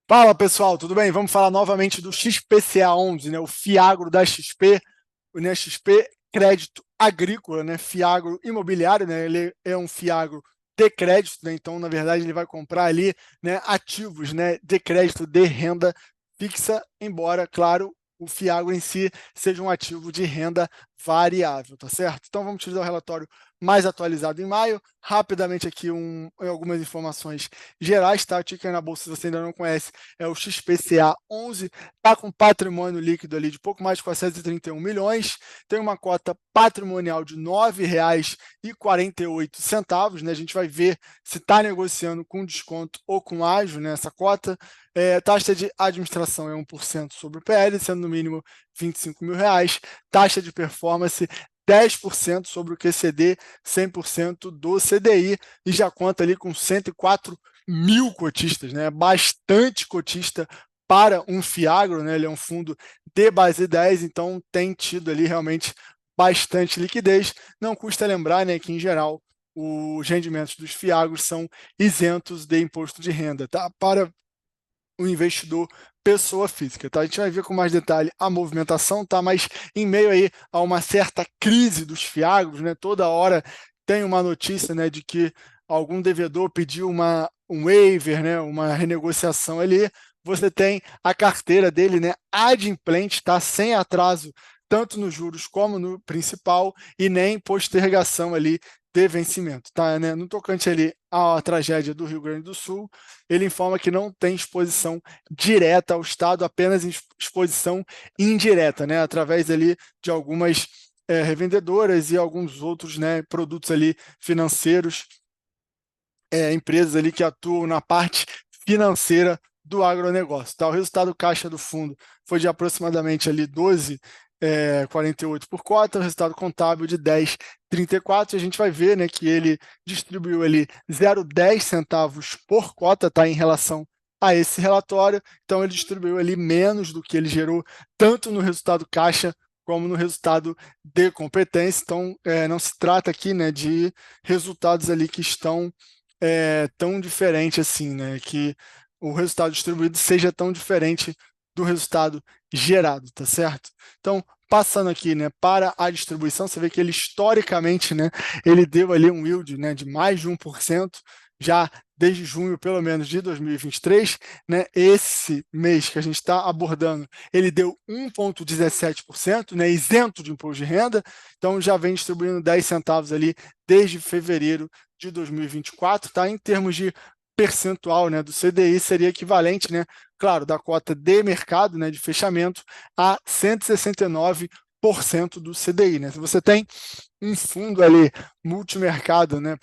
Fala pessoal, tudo bem? Vamos falar novamente do XPCA11, né? O Fiagro da XP, né? XP Crédito Agrícola, né? Fiagro Imobiliário, né? Ele é um Fiagro de crédito, né? Então, na verdade, ele vai comprar ali, né, ativos, né, de crédito de renda fixa, embora, claro, o Fiagro em si seja um ativo de renda variável, tá certo? Então, vamos utilizar o relatório mais atualizado em maio. Rapidamente aqui algumas informações gerais, tá? O ticker na bolsa, se você ainda não conhece, é o XPCA 11, está com patrimônio líquido ali de pouco mais de 431 milhões, tem uma cota patrimonial de R$ 9,48, né? A gente vai ver se está negociando com desconto ou com ágio nessa cota. Taxa de administração é 1% sobre o PL, sendo no mínimo R$ 25.000. Taxa de performance 10% sobre o QCD, 100% do CDI, e já conta ali com 104.000 cotistas, né? Bastante cotista para um Fiagro, né? Ele é um fundo de base 10, então tem tido ali realmente bastante liquidez. Não custa lembrar, né, que em geral os rendimentos dos Fiagros são isentos de imposto de renda, tá? Para o investidor pessoa física, tá? A gente vai ver com mais detalhe a movimentação, tá? Mas em meio aí a uma certa crise dos Fiagros, né? Toda hora tem uma notícia, né, de que algum devedor pediu um waiver, né, uma renegociação ali. Você tem a carteira dele, né, adimplente, tá? Sem atraso tanto nos juros como no principal e nem postergação ali de vencimento, tá? Né? No tocante ali à tragédia do Rio Grande do Sul, ele informa que não tem exposição direta ao Estado, apenas exposição indireta, né, através ali de algumas revendedoras e alguns outros, né, produtos ali financeiros, empresas ali que atuam na parte financeira do agronegócio. Tá? O resultado caixa do fundo foi de aproximadamente ali 12,48 por cota, o resultado contábil de 10,34. A gente vai ver, né, que ele distribuiu ali 0,10 centavos por cota, tá, em relação a esse relatório. Então ele distribuiu ali menos do que ele gerou tanto no resultado caixa como no resultado de competência. Então não se trata aqui, né, de resultados ali que estão tão diferente assim, né? Que o resultado distribuído seja tão diferente do resultado gerado, tá certo? Então, passando aqui, né, para a distribuição, você vê que ele historicamente, né, ele deu ali um yield, né, de mais de 1%, já desde junho, pelo menos, de 2023, né, esse mês que a gente está abordando, ele deu 1,17%, né, isento de imposto de renda, então já vem distribuindo 10 centavos ali desde fevereiro de 2024, tá? Em termos de percentual, né, do CDI, seria equivalente, né, claro, da cota de mercado, né, de fechamento, a 169% do CDI, né? Se você tem um fundo ali multimercado, né,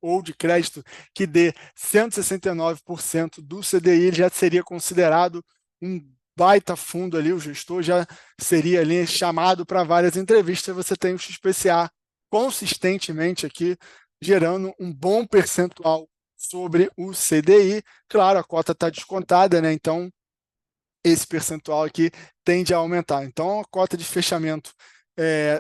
ou de crédito que dê 169% do CDI, ele já seria considerado um baita fundo ali, o gestor já seria ali chamado para várias entrevistas. Você tem o XPCA consistentemente aqui gerando um bom percentual sobre o CDI. Claro, a cota está descontada, né? Então esse percentual aqui tende a aumentar. Então a cota de fechamento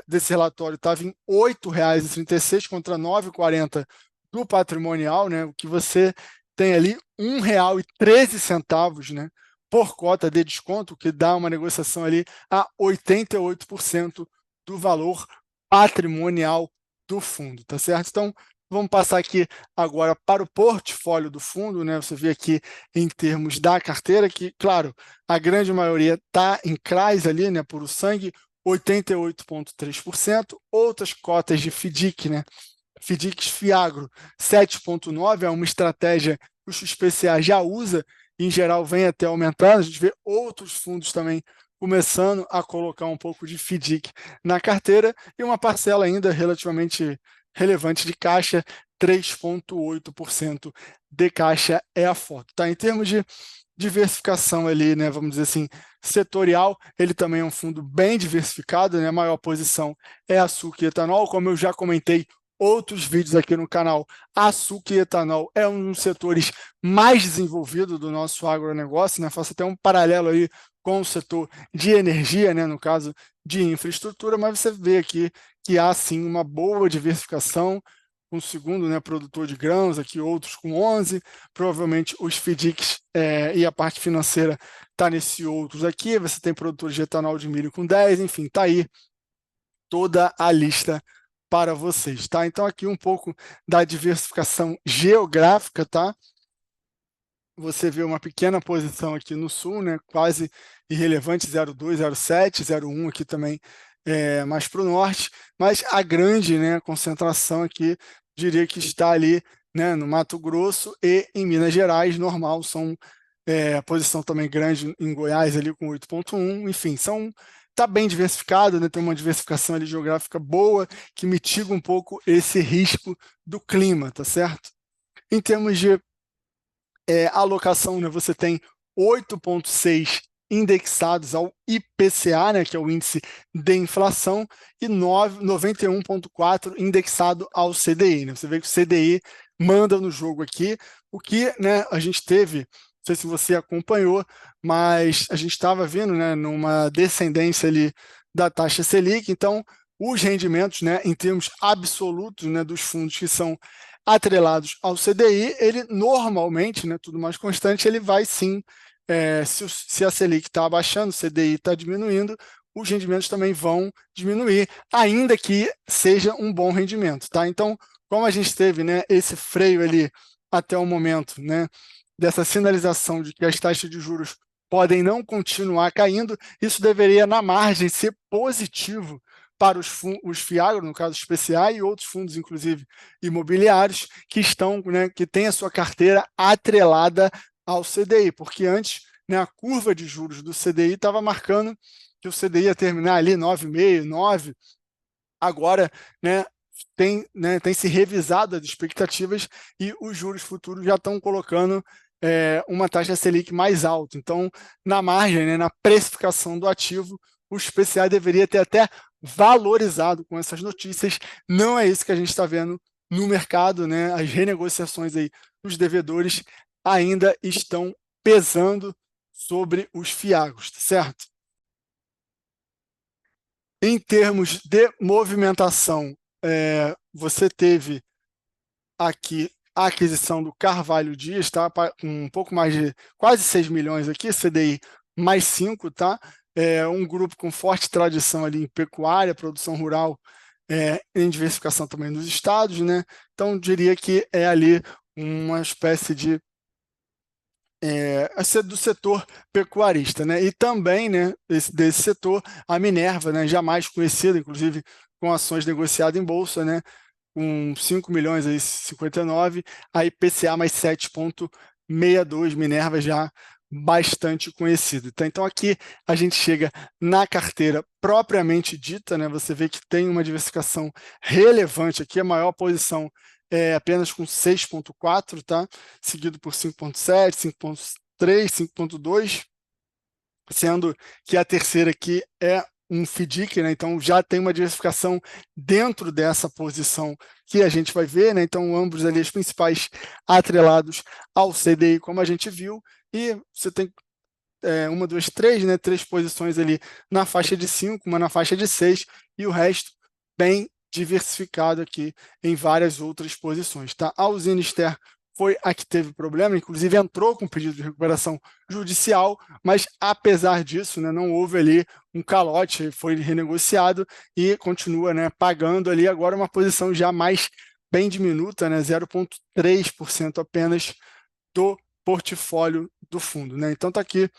desse relatório estava em R$ 8,36 contra R$ 9,40 do patrimonial, né? O que você tem ali R$ 1,13, né, por cota de desconto, que dá uma negociação ali a 88% do valor patrimonial do fundo, tá certo? Então, vamos passar aqui agora para o portfólio do fundo, né? Você vê aqui em termos da carteira que, claro, a grande maioria está em CRAs ali, né, puro sangue, 88,3%, outras cotas de FDIC, né? FDICs Fiagro 7,9%, é uma estratégia que o XPCA já usa, em geral vem até aumentando, a gente vê outros fundos também começando a colocar um pouco de FDIC na carteira, e uma parcela ainda relativamente relevante de caixa, 3,8% de caixa é a foto. Tá? Em termos de diversificação ali, né, vamos dizer assim, setorial, ele também é um fundo bem diversificado, né, a maior posição é açúcar e etanol, como eu já comentei outros vídeos aqui no canal, açúcar e etanol é um dos setores mais desenvolvidos do nosso agronegócio, né, faço até um paralelo aí com o setor de energia, né, no caso de infraestrutura, mas você vê aqui que há sim uma boa diversificação, com o segundo, né, produtor de grãos, aqui outros com 11, provavelmente os FDICs e a parte financeira está nesse outros aqui, você tem produtores de etanol de milho com 10, enfim, está aí toda a lista para vocês, tá? Então aqui um pouco da diversificação geográfica, tá? Você vê uma pequena posição aqui no sul, né, quase irrelevante, 0,2, 0,7, 0,1 aqui também mais para o norte, mas a grande, né, concentração aqui, diria que está ali, né, no Mato Grosso e em Minas Gerais, normal, são a posição também grande em Goiás ali com 8,1, enfim, está bem diversificado, né, tem uma diversificação ali geográfica boa, que mitiga um pouco esse risco do clima, tá certo? Em termos de alocação, né, você tem 8,6 indexados ao IPCA, né, que é o índice de inflação, e 91,4 indexado ao CDI. Né? Você vê que o CDI manda no jogo aqui, o que, né, a gente teve, não sei se você acompanhou, mas a gente estava vendo, né, numa descendência ali da taxa Selic, então os rendimentos, né, em termos absolutos, né, dos fundos que são atrelados ao CDI, ele normalmente, né, tudo mais constante, ele vai sim, se a Selic está abaixando, o CDI está diminuindo, os rendimentos também vão diminuir, ainda que seja um bom rendimento, tá? Então, como a gente teve, né, esse freio ali até o momento, né, dessa sinalização de que as taxas de juros podem não continuar caindo, isso deveria, na margem, ser positivo para os FIAGRO, no caso especiais, e outros fundos, inclusive imobiliários, que estão, né, que têm a sua carteira atrelada ao CDI, porque antes, né, a curva de juros do CDI estava marcando que o CDI ia terminar ali 9,5, 9, agora, tem se revisado as expectativas e os juros futuros já estão colocando uma taxa Selic mais alta. Então, na margem, né, na precificação do ativo, o especial deveria ter até valorizado com essas notícias. Não é isso que a gente está vendo no mercado, né? As renegociações aí dos devedores ainda estão pesando sobre os fiagos, tá certo? Em termos de movimentação, você teve aqui a aquisição do Carvalho Dias, tá? Com um pouco mais de quase 6 milhões aqui, CDI mais 5, tá? Um grupo com forte tradição ali em pecuária, produção rural, em diversificação também nos estados, né? Então, diria que é ali uma espécie de do setor pecuarista, né? E também, né, desse setor, a Minerva, né, jamais conhecida, inclusive com ações negociadas em bolsa, né, com 5 milhões aí, 59, a IPCA mais 7,62, Minerva já bastante conhecido. Então aqui a gente chega na carteira propriamente dita, né? Você vê que tem uma diversificação relevante aqui, a maior posição apenas com 6,4, tá? Seguido por 5,7, 5,3, 5,2, sendo que a terceira aqui é um FDIC, né? Então já tem uma diversificação dentro dessa posição que a gente vai ver, né? Então ambos ali os principais atrelados ao CDI, como a gente viu, e você tem uma, duas, três, né? Três posições ali na faixa de 5, uma na faixa de 6, e o resto bem diversificado aqui em várias outras posições, tá? A Usinister foi a que teve problema, inclusive entrou com pedido de recuperação judicial, mas apesar disso, né, não houve ali um calote, foi renegociado e continua, né, pagando ali agora uma posição já mais bem diminuta, né, 0,3% apenas do portfólio do fundo, né? Então tá aqui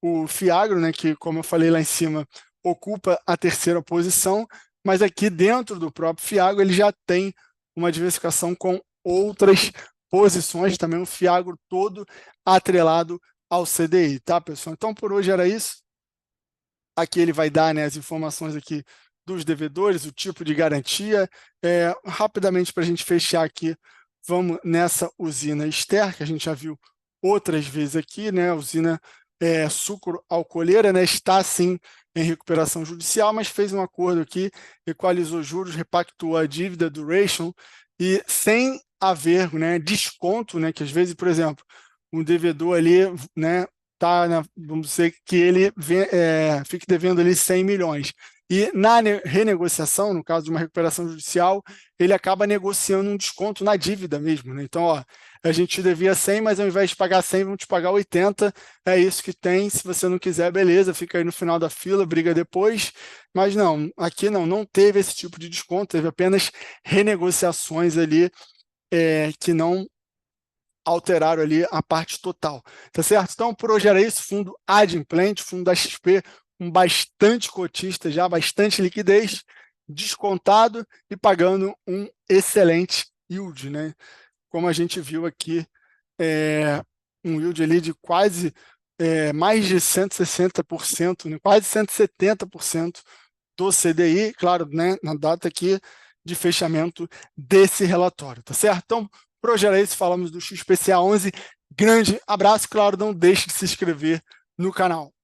o Fiagro, né, que como eu falei lá em cima, ocupa a terceira posição, mas aqui dentro do próprio Fiagro ele já tem uma diversificação com outras posições, também um Fiagro todo atrelado ao CDI, tá, pessoal? Então, por hoje era isso. Aqui ele vai dar, né, as informações aqui dos devedores, o tipo de garantia. Rapidamente, para a gente fechar aqui, vamos nessa usina Ester, que a gente já viu outras vezes aqui, né, a usina sucro-alcooleira, né, está sim em recuperação judicial, mas fez um acordo aqui, equalizou juros, repactuou a dívida, duration, e sem haver, né, desconto, né, que às vezes, por exemplo, um devedor ali, né, vamos dizer que ele fique devendo ali 100 milhões. E na renegociação, no caso de uma recuperação judicial, ele acaba negociando um desconto na dívida mesmo, né? Então, ó, a gente te devia 100, mas ao invés de pagar 100, vamos te pagar 80, é isso que tem, se você não quiser, beleza, fica aí no final da fila, briga depois, mas não, aqui não teve esse tipo de desconto, teve apenas renegociações ali que não alteraram ali a parte total, tá certo? Então, por hoje era isso, fundo adimplente, fundo da XP, com bastante cotista já, bastante liquidez, descontado e pagando um excelente yield, né? Como a gente viu aqui, um yield ali de quase mais de 160%, né? Quase 170% do CDI, claro, né, na data aqui de fechamento desse relatório, tá certo? Então, por hoje era isso, falamos do XPCA 11. Grande abraço, claro, não deixe de se inscrever no canal.